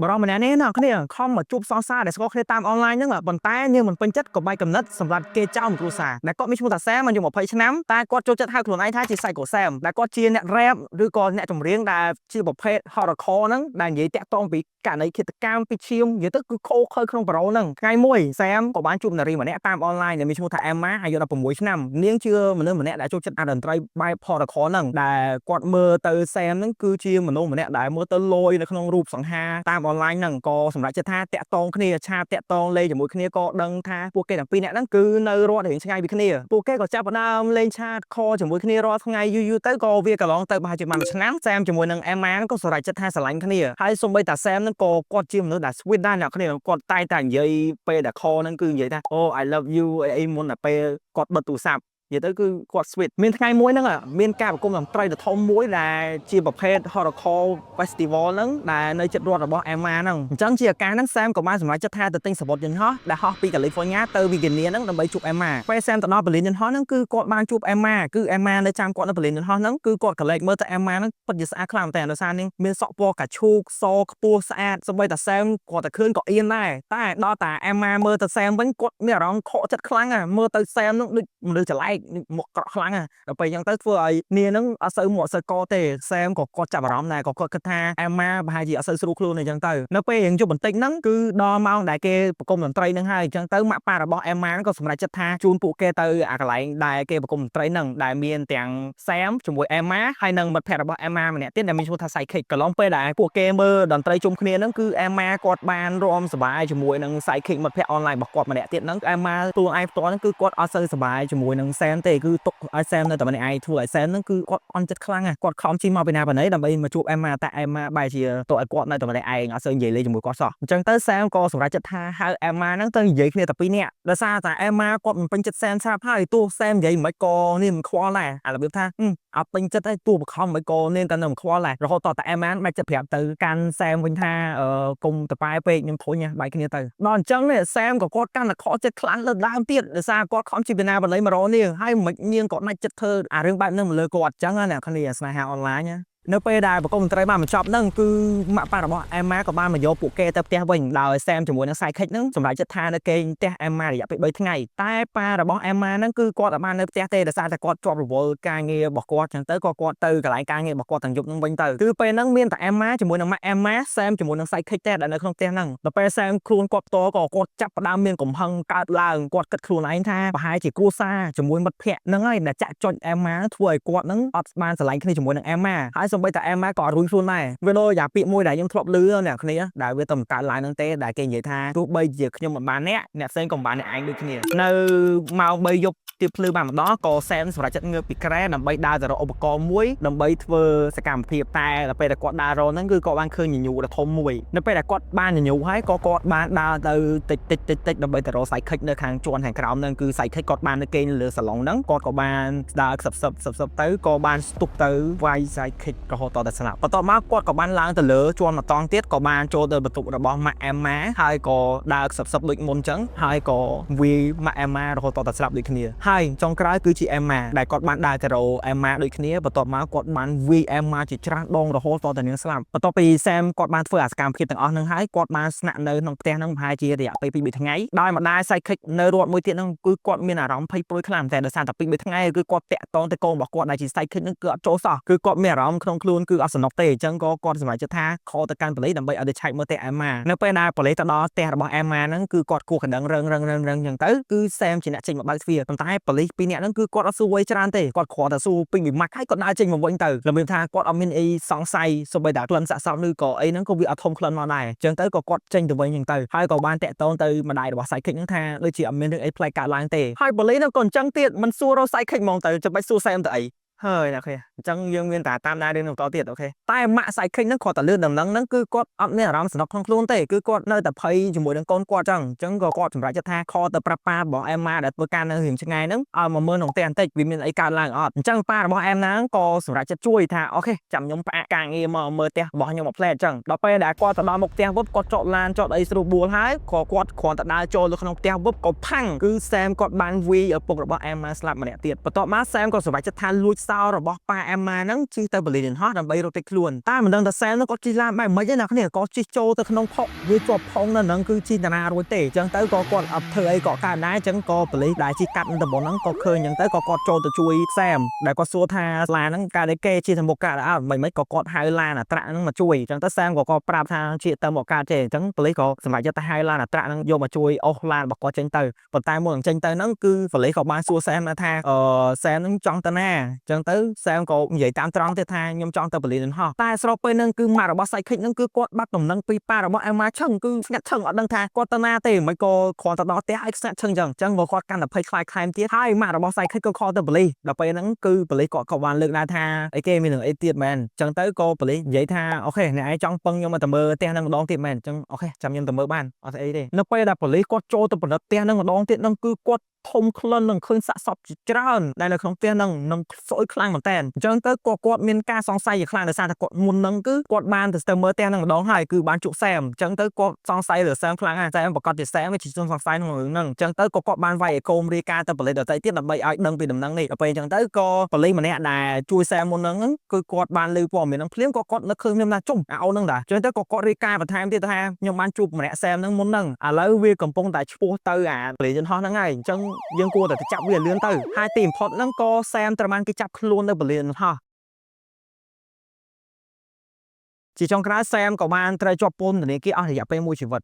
បរមម្នាក់នេះណាគ្នាខំមកជួបសង្សារដែលស្គាល់គ្នាតាមអនឡាញហ្នឹងប៉ុន្តែនាងមិនពេញចិត្តក៏បែកកំណត់សម្រាប់គេចោលគ្រួសារដែលគាត់មានឈ្មោះថាសែមអាយុ20ឆ្នាំតែគាត់ចូលចិត្តហៅខ្លួនឯងថាជា Psycho Sam ដែលគាត់ជាអ្នក rap ឬក៏អ្នកចម្រៀងដែលជាប្រភេទ hardcore ហ្នឹងដែលនិយាយតាក់ទងពីករណីឃាតកម្មពីឈាមនិយាយទៅគឺខូខើក្នុងប្រូហ្នឹងថ្ងៃមួយសែមក៏បានជួបនារីម្នាក់តាមអនឡាញដែលមានឈ្មោះថា Emma អាយុ16ឆ្នាំនាងជាមនុស្សម្នាក់ដែលចូលចិត្តអានតន្ត្រីបែប hardcore ហ្នឹងដែលគាត់មើលទៅសែមហ្នឹងគឺជាមនុស្សម្នាក់ដែលមើលទៅលយនៅក្នុងរូបសង្ហាតាមអនឡាញហ្នឹងក៏សម្រាប់ចិត្តថាតាក់ទងគ្នាឆាតតាក់ទងលេងជាមួយគ្នាក៏ដឹងថាពួកគេទាំងពីរនាក់ហ្នឹងគឺនៅរត់រៀងឆ្ងាយពីគ្នាពួកគេក៏ចាប់ផ្ដើមលេងឆាតខលជាមួយគ្នារាល់ថ្ងៃយូរទៅក៏វាកន្លងទៅប្រហែលជា1ឆ្នាំសែមជាមួយនឹង Emma ក៏សម្រេចចិត្តថាស្រឡាញ់គ្នាហើយសូម្បីតែសែមហ្នឹងក៏គាត់ជាមនុស្សដែល sweet ដែរអ្នកគ្នាគាត់តែងតែនិយាយពេលដែលខលហ្នឹងគឺនិយាយថា Oh I love you អីមុនតែពេលគាត់បិទទូរស័ព្ទនិយាយទៅគឺគាត់ sweet មានថ្ងៃមួយហ្នឹងមានការប្រគំតន្ត្រីដ៏ធំមួយដែលជាប្រភេទ hardcore festival ហ្នឹងដែលនៅជិតរដ្ឋរបស់ Emma ហ្នឹងអញ្ចឹងជាឱកាសហ្នឹង Sam ក៏បានសម្រេចចិត្តថាទៅទិញសំបុត្រយន្តហោះដែលហោះពី California ទៅ Virginia ហ្នឹងដើម្បីជួប Emma ពេល Sam ទៅដល់ពលានយន្តហោះហ្នឹងគឺគាត់បានជួប Emma គឺ Emma នៅចាំគាត់នៅពលានយន្តហោះហ្នឹងគឺគាត់ក៏លេចមើលទៅ Emma ហ្នឹងពិតជាស្អាតខ្លាំងតែដោយសារនាងមានសក់ពណ៌កាឈូកសខ្ពស់ស្អាតសូម្បីតែ Sam គាត់តែឃើញក៏អៀនដែរតែដល់តែ Emma មើលទៅ Sam វិញគាត់មានអារម្មណ៍ខកចិត្តខ្លាំងមើលទៅ Sam ហ្នឹងដូចមនុស្សចលែកមុខក្រក់ខ្លាំងដល់ពេលអញ្ចឹងទៅធ្វើឲ្យនាងហ្នឹងអត់សូវមកអត់សូវកទេ Sam ក៏គាត់ចាប់អារម្មណ៍ដែរក៏គាត់គិតថា Emma ប្រហែលជាអត់សូវស្រួលខ្លួនអញ្ចឹងទៅនៅពេលរៀងជប់បន្តិចហ្នឹងគឺដល់ម៉ោងដែលគេប្រគំតន្ត្រីហ្នឹងហើយអញ្ចឹងទៅម៉ាក់ប៉ារបស់ Emma ហ្នឹងក៏សម្រេចចិត្តថាជូនពួកគេទៅអាកន្លែងដែលគេប្រគំតន្ត្រីហ្នឹងដែលមានទាំង Sam ជាមួយ Emma ហើយនិងមិត្តភក្តិរបស់ Emma ម្នាក់ទៀតដែលមានឈ្មោះថា Psychic កន្លងពេលដែលពួកគេមើលតន្ត្រីជុំគ្នាហ្នឹងគឺ Emma គាត់បានរាំសប្បាយជាមួយនឹង Psychic មិត្តភក្តិអនឡាញរបស់គាត់ម្នាក់ទៀតហ្នឹង Emma ខ្លួនឯងផ្ទាល់ហ្នឹងគឺគាត់អត់សូវសប្បាយជាមួយនឹង Sam ទេគឺទុកឲ្យ Sam នៅតែម្នាក់ឯងធ្វើឲ្យ Sam ហ្នឹងគឺគាត់អន់ចិត្តខ្លាំងគាត់ខំជិះមកពីណាពីណីដើម្បីមកជួប Emma តែ Emma បែរជាទុកឲ្យគាត់នៅតែម្នាក់ឯងអត់សូវនិយាយលេងជាមួយគាត់សោះអញ្ចឹងទៅ Sam ក៏សម្រេចចិត្តថាហៅ Emma ហ្នឹងទៅនិយាយគ្នាតែពីរនាក់ដោយសារតែ Emma គាត់មិនពេញចិត្ត Sam ស្រាប់ហើយទោះ Sam និយាយមិនក៏នេះមិនខ្វល់ដែរអារបៀបថាអត់ពេញចិត្តឯងទោះបខំមិនក៏នាងតែនៅមិនខ្វល់ដែររហូតតតែ Emma បាច់ចិត្តប្រាប់ទៅកាន់ Sam វិញថាកុំតប៉ែពេកខ្ញុំធុញបែកគ្នាទៅដល់អញ្ចឹងនេះ Sam ក៏គាត់កាន់តែខកចិត្តខ្លាំងលើដើមទៀតដោយសារគាត់ខំជីពីណាបល័យមករកនាងហើយមិននាងក៏ដាច់ចិត្តធ្វើអារឿងបែបហ្នឹងមកលើគាត់អញ្ចឹងអ្នកគ្នាស្នេហាអនឡាញនៅពេលដែលប្រគំតន្ត្រីបានបញ្ចប់ហ្នឹងគឺម៉ាក់ប៉ារបស់ Emma ក៏បានមកយកពួកគេទៅផ្ទះវិញដោយ Sam ជាមួយនឹង Psychic ហ្នឹងសម្រាប់ចិត្តថានៅគេផ្ទះ Emma រយៈពេល3ថ្ងៃតែប៉ារបស់ Emma ហ្នឹងគឺគាត់អត់បាននៅផ្ទះទេដោយសារតែគាត់ជាប់រវល់ការងាររបស់គាត់អញ្ចឹងទៅក៏គាត់ទៅកន្លែងការងាររបស់គាត់ទាំងយប់ហ្នឹងវិញទៅគឺពេលហ្នឹងមានតែ Emma ជាមួយនឹងម៉ាក់ Emma Sam ជាមួយនឹង Psychic តែដែលនៅក្នុងផ្ទះហ្នឹងដល់ពេល Sam ខ្លួនគាត់ផ្ទាល់ក៏គាត់ចាប់ផ្ដើមមានកំហឹងកើតឡើងគាត់គិតខ្លួនឯងថាប្រហែលជាគ្រួសារជាមួយមិត្តភក្តិហ្នឹងហើយដែលចាក់ចុច Emma ធ្វើឲ្យគាត់ហ្នឹងអត់បានស្រឡាញ់គ្នាជាមួយនឹង Emma ហើយសូម្បីតែ Emma ក៏អត់រួចខ្លួនដែរវាដូចយ៉ាងពាក្យមួយដែលខ្ញុំធ្លាប់ឮអ្នកគ្នាដែលវាទៅបង្កើតឡើងហ្នឹងទេដែលគេនិយាយថាទោះបីជាខ្ញុំមិនបានអ្នកផ្សេងក៏មិនបានអ្នកឯងដូចគ្នានៅម៉ោង3យប់ទៀបភ្លឺបានម្ដងក៏ Sam សម្រាប់ចិត្តងើបពីក្រែដើម្បីដើរទៅរកឧបករណ៍មួយដើម្បីធ្វើសកម្មភាពតែដល់ពេលដែលគាត់ដើររកហ្នឹងគឺគាត់បានឃើញញញូដ៏ធំមួយនៅពេលដែលគាត់បានញញូហើយក៏គាត់បានដើរទៅតិចដើម្បីទៅរក Psychic នៅខាងជាន់ខាងក្រោមហ្នឹងគឺ Psychic គាត់បាននៅគេងលើសាឡុងហ្នឹងគាត់ក៏បានដើរខ្សឹបទៅក៏បានស្ទុះទៅវាយ Psychic រហូតដល់ស្លាប់បន្ទាប់មកគាត់ក៏បានឡើងទៅលើជាន់ម្ដងទៀតក៏បានចូលទៅបន្ទប់របស់ ម៉ាក់ Emma ហើយក៏ដើរខ្សឹបដូចមុនចឹងហើយក៏វាយ ម៉ាក់ Emma រហូតដល់ស្លាប់ដូចគ្នាហើយចុងក្រោយគឺជា Emma ដែលគាត់បានដើរទៅរក Emma ដូចគ្នាបន្ទាប់មកគាត់បានវាយ Emma ជាច្រើនដងរហូតដល់តែនាងស្លាប់បន្ទាប់ពី Sam គាត់បានធ្វើអាសកម្មភាពទាំងអស់ហ្នឹងហើយគាត់បានស្នាក់នៅក្នុងផ្ទះហ្នឹងប្រហែលជារយៈពេល 2-3 ថ្ងៃដោយម្ដាយ Psychic នៅរត់មួយទៀតហ្នឹងគឺគាត់មានអារម្មណ៍ភ័យព្រួយខ្លាំងតែដោយសារតែ 2-3 ថ្ងៃគឺគាត់តាក់ទងទៅកូនរបស់គាត់ដែលជា Psychic ហ្នឹងគឺអត់ចូលសោះគឺគាត់មានអារម្មណ៍ក្នុងខ្លួនគឺអត់សំណុកទេអញ្ចឹងក៏គាត់សម្រេចចិត្តថាខលទៅកាន់ប៉ូលីសដើម្បីឲ្យទៅឆែកមើលផ្ទះ Emma នៅពេលដែលប៉ូលីសទៅដល់ផ្ទះរបស់ Emma ហ្នឹងគឺគាត់គោះកណ្ដឹងរឹងអញ្ចឹងទៅគឺ Sam ជាអ្នកចេញមកបើកទ្វារប៉ុន្តែប៉ូលីសពីរនាក់ហ្នឹងគឺគាត់អត់សួរអ្វីច្រើនទេគាត់គ្រាន់តែសួរពេញមួយម៉ាច់ហើយគាត់ដើរចេញមកវិញទៅល្មមថាគាត់អត់មានអីសង្ស័យសូម្បីតែក្លិនសាកសពឬក៏អីហ្នឹងក៏វាអត់ធំក្លិនមកដែរអញ្ចឹងទៅក៏គាត់ចេញទៅវិញអញ្ចឹងទៅហើយក៏បានតាក់ទងទៅម្ដាយរបស់ Psychic ហ្នឹងថាដូចជាអត់មានរឿងអីប្លែកកើតឡើងទេហើយប៉ូលីសហ្នឹងក៏អញ្ចឹងទៀតមិនសួររក Psychic ហ្មងទៅចាំបាច់សួរ Sam ទៅអីហើយអ្នកគ្នាអញ្ចឹងយើងមានតែតាមដានរឿងនេះបន្តទៀតអូខេតែម៉ាក់ Psychic ហ្នឹងគាត់តែលឿនដំណឹងហ្នឹងគឺគាត់អត់មានអារម្មណ៍សំណុកក្នុងខ្លួនទេគឺគាត់នៅតែភ័យជាមួយនឹងកូនគាត់អញ្ចឹងក៏គាត់សម្រេចចិត្តថាខលទៅប្រាប់ប៉ារបស់ Emma ដែលធ្វើការនៅរៀងឆ្ងាយហ្នឹងឲ្យមកមើលក្នុងផ្ទះបន្តិចវាមានអីកើតឡើងអត់អញ្ចឹងប៉ារបស់ Emma ហ្នឹងក៏សម្រេចចិត្តជួយថាអូខេចាំខ្ញុំផ្អាកការងារមកមើលផ្ទះរបស់ខ្ញុំមកផ្លែអញ្ចឹងដល់ពេលដែលគាត់ទៅដល់មុខផ្ទះវឹបគាត់ចតឡានចតអីស្រួលបួលហើយក៏គាត់គ្រាន់តែដើរចូលទៅក្នុងផ្ទះវឹបក៏ផាំងគឺ Sam គាត់បានវាយឪពុករបស់ Emma ស្លាប់ម្នាក់ទៀតបន្ទាប់មក Sam ក៏សម្រេចចិត្តថាលួច าวระบบปลาแอมมานั่งจีเตอร์บริลินฮอตใบโรติคลวนตาเหมือนดังแต่แซมนั่งก็จีลาแบบไม่ใช่นักเนี่ยก็จีโจแต่ขนมพกวิจบพงนั่นนั่งคือจีนาโรเตจังเตอร์ก็กดอัพเธอไอ้ก็การได้จังก็บริได้จีกัดแต่บนนั่งก็เคยยังเตอร์ก็กดโจแต่ช่วยแซมแต่ก็สัวทาลานั่งการได้เกจีทำบกาอ้าวไม่ก็กดไฮลาน่ะตระนั่งมาช่วยจังเตอร์แซมก็ปราบทางจีเตอร์บอกการเจจังบริก็สมัยจะไฮลาน่ะตระนั่งโยมาช่วยโอลานบอกก็จังเตอร์ปนตายหมดจังเตอร์นั่งคือบริก็มาสัวแซมนะทางแซมนั่งจังเตอร์แน่จังเตอร์แซมก็ใหญ่ตามตรองแต่ทางยมจังเตอร์บริลินฮอตแต่สโลเปนั่งคือมาระบบไซคิกนั่งคือกดบัตรนั่งปีป้าระบบไอ้มาช่างคืองัดช่างอดดังทางกดตนาเตะไม่ก็คอนตดอเตะไอ้สัตว์ช่างจังก็กดกันแบบเพย์คลายคลายเตี้ยท้ายมาระบบไซคิกก็คอเตอร์บริเราไปนั่งคือบริก็วันเลือกนาทาไอ้เกมมีหนึ่งไอ้เตียแมนจังเตอร์ก็บริใหญ่ทาโอเคเนี่ยไอ้จังปังยมมาตะเมอเตะนั่งดองเตียแมนจังโอเคจำยมตะเมอบ้านเอาไอ้เด้นับไปดับบริก็โจตะบริเตะนั่งดองเตียนั่งคือกดทมคลนนั่งคืนสะสมจิตร้อนได้เลยของเตี้ยนั่งสวยคลั่งเหมือนแตนจังเตอร์กดมีการสองไซอย่างคลั่งแต่ซาตะกดมุนนั่งคือกดบานแต่เสมอเตี้ยนั่งดองหายคือบานจุแซมจังเตอร์กดสองไซหรือแซมคลั่งแซมบอกกดติดแซมไม่จิตสองไซนั่งจังเตอร์กดบานไว้โกมรีการแต่เปลี่ยนแต่เตี้ยดับใบไอ้ดังปีดำนั่งนี่ไปจังเตอร์ก็เปลี่ยนมันเนี่ยได้ช่วยแซมมุนนั่งคือกดบานลือปอมมีนั่งเพลี้ยงกดนักคืนยมนาจุ่มเอานั่งได้จังเตอร์กดรีการประทามที่ทางยมบานจุบมันเนี่ยแซมนั่งมุนนั่งแล้ววีกำปงแต่ชัวเตอร์เปลี่ยนจนท้อนั่งไงจังยังกลัวแต่จับเวียนเลื่อนเตอร์hai tìm phật năng co xem tờ man cái chắp luôn ở Berlin ha chỉ trong cái xem của man trai cho pôn thì cái ở thì phải mua chỉ vật